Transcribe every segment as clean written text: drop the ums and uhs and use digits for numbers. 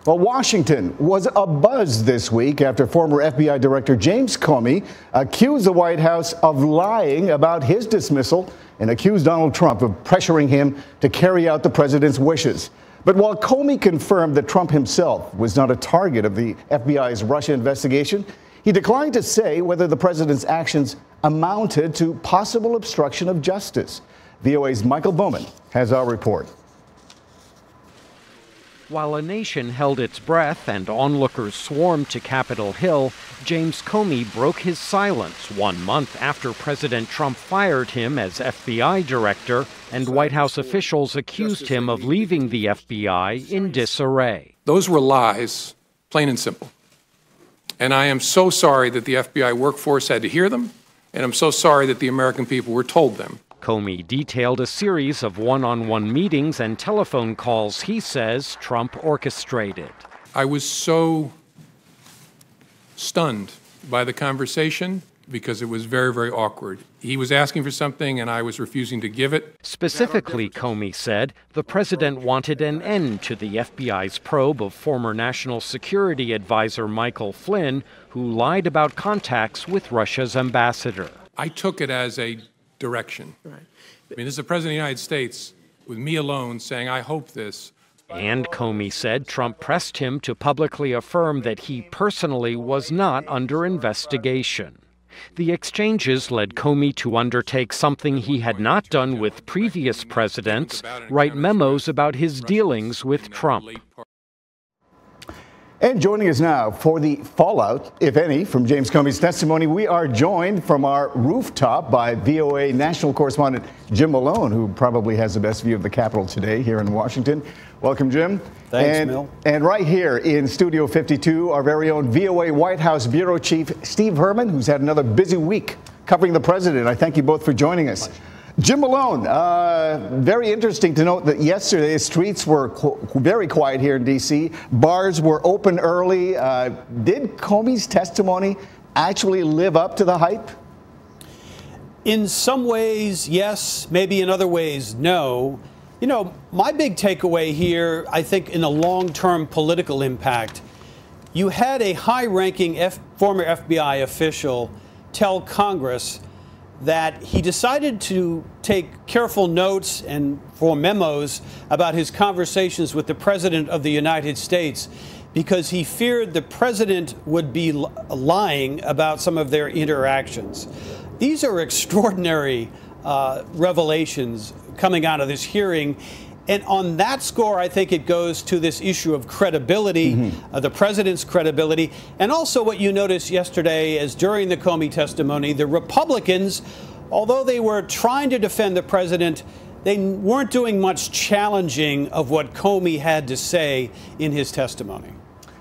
Well, Washington was abuzz this week after former FBI Director James Comey accused the White House of lying about his dismissal and accused Donald Trump of pressuring him to carry out the president's wishes. But while Comey confirmed that Trump himself was not a target of the FBI's Russia investigation, he declined to say whether the president's actions amounted to possible obstruction of justice. VOA's Michael Bowman has our report. While a nation held its breath and onlookers swarmed to Capitol Hill, James Comey broke his silence 1 month after President Trump fired him as FBI director, and White House officials accused him of leaving the FBI in disarray. Those were lies, plain and simple. And I am so sorry that the FBI workforce had to hear them, and I'm so sorry that the American people were told them. Comey detailed a series of one-on-one meetings and telephone calls he says Trump orchestrated. I was so stunned by the conversation because it was very, very awkward. He was asking for something and I was refusing to give it. Specifically, Comey said, the president wanted an end to the FBI's probe of former National Security Advisor Michael Flynn, who lied about contacts with Russia's ambassador. I took it as a direction. Right. I mean, this is the President of the United States, with me alone, saying, I hope this. And Comey said Trump pressed him to publicly affirm that he personally was not under investigation. The exchanges led Comey to undertake something he had not done with previous presidents, write memos about his dealings with Trump. And joining us now for the fallout, if any, from James Comey's testimony, we are joined from our rooftop by VOA National correspondent Jim Malone, who probably has the best view of the Capitol today here in Washington. Welcome, Jim. Thanks, Mil. And right here in Studio 52, our very own VOA White House Bureau Chief Steve Herman, who's had another busy week covering the president. I thank you both for joining us. Jim Malone, very interesting to note that yesterday the streets were very quiet here in D.C. Bars were open early. Did Comey's testimony actually live up to the hype? In some ways, yes. Maybe in other ways, no. You know, my big takeaway here, I think, in a long-term political impact, you had a high-ranking former FBI official tell Congress that he decided to take careful notes and for memos about his conversations with the President of the United States because he feared the President would be lying about some of their interactions. These are extraordinary revelations coming out of this hearing. And on that score, I think it goes to this issue of credibility, the president's credibility, and also what you noticed yesterday as during the Comey testimony, the Republicans, although they were trying to defend the president, they weren't doing much challenging of what Comey had to say in his testimony.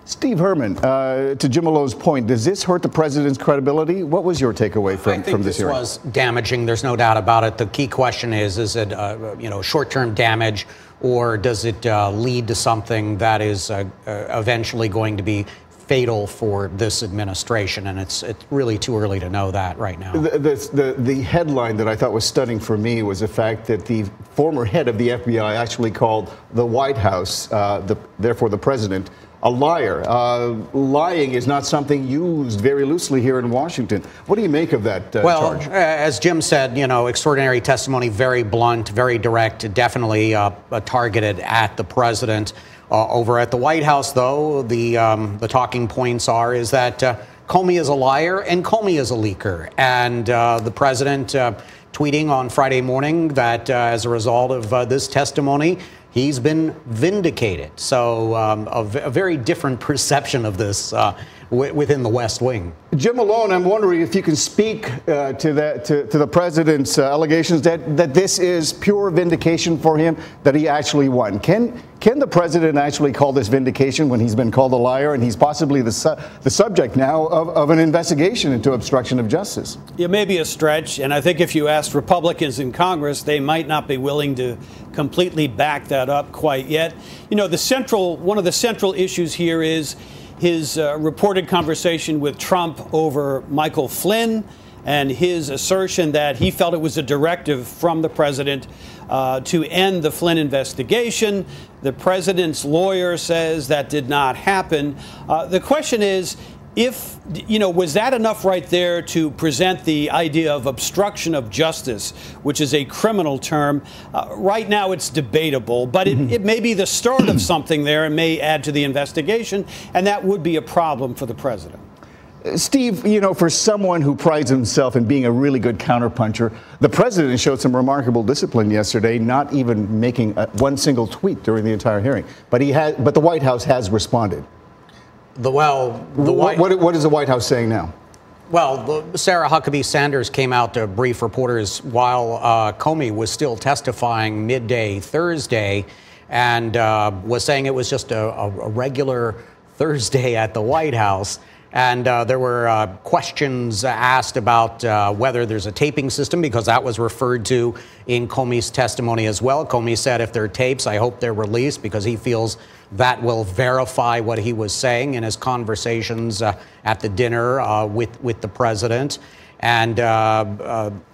Steve Herman, to Jim Malone's point, does this hurt the president's credibility? What was your takeaway from this hearing? I think this was damaging. There's no doubt about it. The key question is it short-term damage, or does it lead to something that is eventually going to be fatal for this administration? And it's really too early to know that right now. The headline that I thought was stunning for me was the fact that the former head of the FBI actually called the White House, therefore the president, a liar. Lying is not something used very loosely here in Washington. What do you make of that charge? Well, as Jim said, extraordinary testimony, very blunt, very direct, definitely targeted at the president. Over at the White House, though, the talking points is that Comey is a liar and Comey is a leaker. And the president tweeting on Friday morning that as a result of this testimony, he's been vindicated. So a very different perception of this within the West Wing. Jim Malone, I'm wondering if you can speak to the president's allegations that this is pure vindication for him, that he actually won. Can the president actually call this vindication when he's been called a liar and he's possibly the subject now of an investigation into obstruction of justice? It may be a stretch, and I think if you asked Republicans in Congress, they might not be willing to completely back that up quite yet. One of the central issues here is his reported conversation with Trump over Michael Flynn and his assertion that he felt it was a directive from the president to end the Flynn investigation. The president's lawyer says that did not happen. The question is, was that enough right there to present the idea of obstruction of justice, which is a criminal term? Right now it's debatable, but it may be the start of something there and may add to the investigation, and that would be a problem for the president. Steve, for someone who prides himself in being a really good counterpuncher, the president showed some remarkable discipline yesterday, not even making one single tweet during the entire hearing. But the White House has responded. What is the White House saying now? Well, Sarah Huckabee Sanders came out to brief reporters while Comey was still testifying midday Thursday, and was saying it was just a regular Thursday at the White House. And there were questions asked about whether there's a taping system, because that was referred to in Comey's testimony as well. Comey said, if there are tapes, I hope they're released, because he feels that will verify what he was saying in his conversations at the dinner with the president. And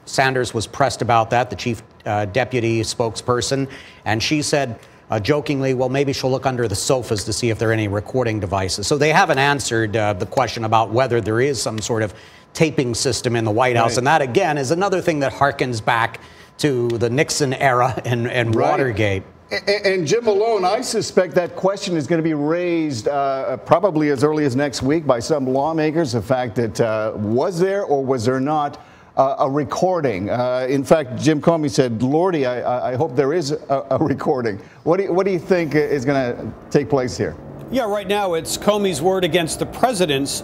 Sanders was pressed about that, the chief deputy spokesperson, and she said, jokingly, well, maybe she'll look under the sofas to see if there are any recording devices. So they haven't answered the question about whether there is some sort of taping system in the White House. Right. And that, again, is another thing that harkens back to the Nixon era and Watergate. And Jim Malone, I suspect that question is going to be raised probably as early as next week by some lawmakers, the fact that was there or was there not a recording. In fact, Jim Comey said, Lordy, I hope there is a recording. What do you think is going to take place here? Yeah, right now it's Comey's word against the president's.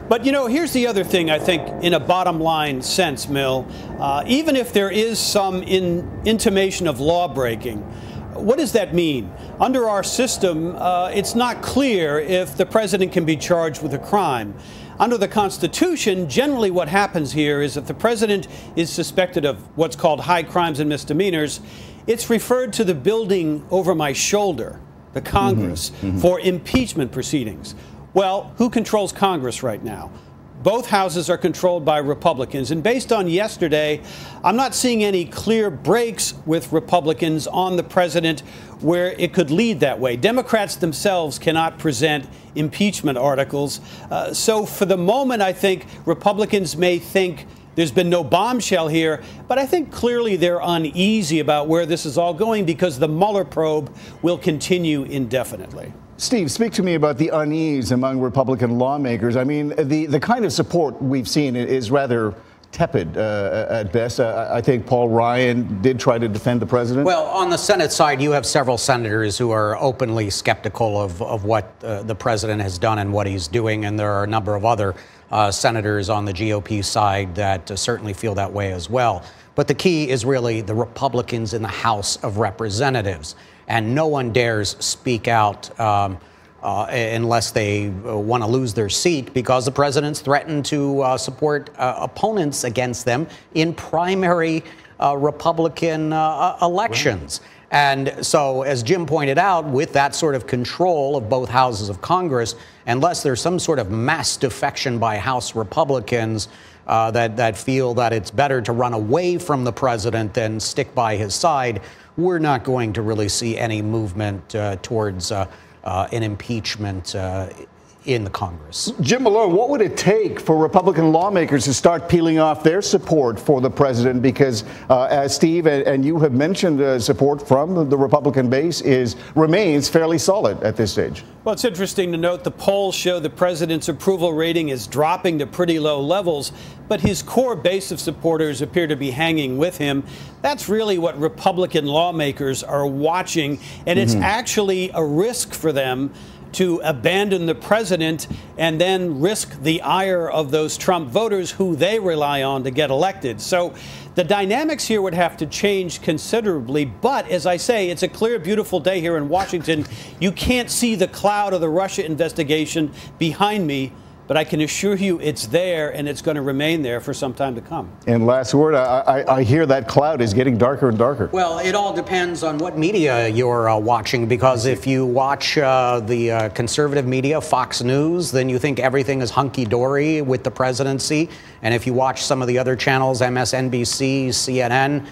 But, here's the other thing, I think, in a bottom line sense, Mill. Even if there is some intimation of law breaking, what does that mean? Under our system, it's not clear if the president can be charged with a crime. Under the Constitution, generally what happens here is if the president is suspected of what's called high crimes and misdemeanors, it's referred to the building over my shoulder, the Congress, for impeachment proceedings. Well, who controls Congress right now? Both houses are controlled by Republicans. And based on yesterday, I'm not seeing any clear breaks with Republicans on the president where it could lead that way. Democrats themselves cannot present impeachment articles. So for the moment, I think Republicans may think there's been no bombshell here, but I think clearly they're uneasy about where this is all going because the Mueller probe will continue indefinitely. Steve, speak to me about the unease among Republican lawmakers. I mean, the kind of support we've seen is rather tepid at best. I think Paul Ryan did try to defend the president. Well, on the Senate side, you have several senators who are openly skeptical of what the president has done and what he's doing, and there are a number of other senators on the GOP side that certainly feel that way as well. But the key is really the Republicans in the House of Representatives. And no one dares speak out unless they want to lose their seat, because the president's threatened to support opponents against them in primary Republican elections. Right. And so, as Jim pointed out, with that sort of control of both houses of Congress, unless there's some sort of mass defection by House Republicans that feel that it's better to run away from the president than stick by his side, we're not going to really see any movement towards an impeachment in the Congress. Jim Malone, what would it take for Republican lawmakers to start peeling off their support for the president? Because as Steve and you have mentioned, support from the Republican base remains fairly solid at this stage. Well, it's interesting to note the polls show the president's approval rating is dropping to pretty low levels, but his core base of supporters appear to be hanging with him. That's really what Republican lawmakers are watching, and it's actually a risk for them to abandon the president and then risk the ire of those Trump voters who they rely on to get elected. So the dynamics here would have to change considerably. But as I say, it's a clear, beautiful day here in Washington. You can't see the cloud of the Russia investigation behind me. but I can assure you it's there and it's going to remain there for some time to come. And last word, I hear that cloud is getting darker and darker. Well, it all depends on what media you're watching, because if you watch the conservative media, Fox News, then you think everything is hunky-dory with the presidency. And if you watch some of the other channels, MSNBC, CNN,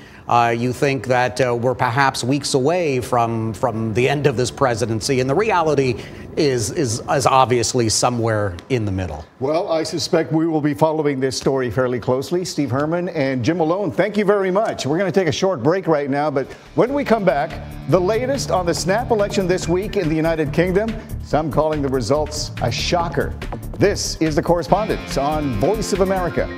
you think that we're perhaps weeks away from the end of this presidency. And the reality is obviously somewhere in the middle. Well, I suspect we will be following this story fairly closely. Steve Herman and Jim Malone, thank you very much. We're going to take a short break right now, but when we come back, the latest on the snap election this week in the United Kingdom, some calling the results a shocker. This is The Correspondent on Voice of America.